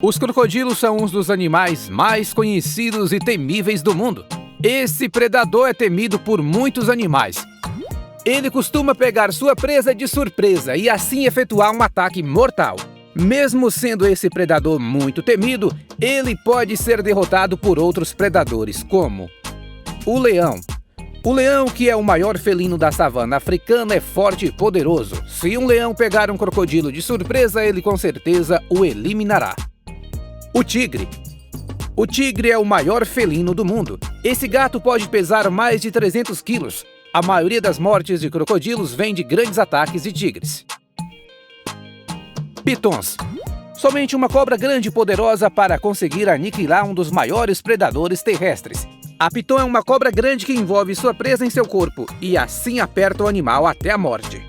Os crocodilos são um dos animais mais conhecidos e temíveis do mundo. Esse predador é temido por muitos animais. Ele costuma pegar sua presa de surpresa e assim efetuar um ataque mortal. Mesmo sendo esse predador muito temido, ele pode ser derrotado por outros predadores, como o leão. O leão, que é o maior felino da savana africana, é forte e poderoso. Se um leão pegar um crocodilo de surpresa, ele com certeza o eliminará. O tigre. O tigre é o maior felino do mundo. Esse gato pode pesar mais de 300 quilos. A maioria das mortes de crocodilos vem de grandes ataques de tigres. Pitons. Somente uma cobra grande e poderosa para conseguir aniquilar um dos maiores predadores terrestres. A piton é uma cobra grande que envolve sua presa em seu corpo e assim aperta o animal até a morte.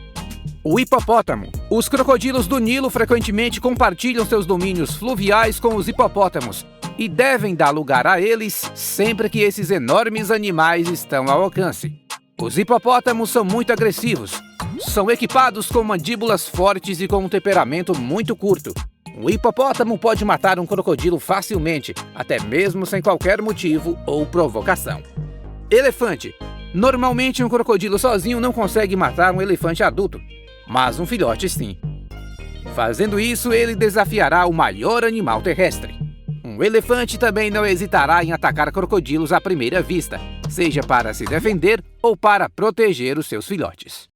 O hipopótamo. Os crocodilos do Nilo frequentemente compartilham seus domínios fluviais com os hipopótamos e devem dar lugar a eles sempre que esses enormes animais estão ao alcance. Os hipopótamos são muito agressivos. São equipados com mandíbulas fortes e com um temperamento muito curto. Um hipopótamo pode matar um crocodilo facilmente, até mesmo sem qualquer motivo ou provocação. Elefante. Normalmente um crocodilo sozinho não consegue matar um elefante adulto, mas um filhote sim. Fazendo isso, ele desafiará o maior animal terrestre. Um elefante também não hesitará em atacar crocodilos à primeira vista, seja para se defender ou para proteger os seus filhotes.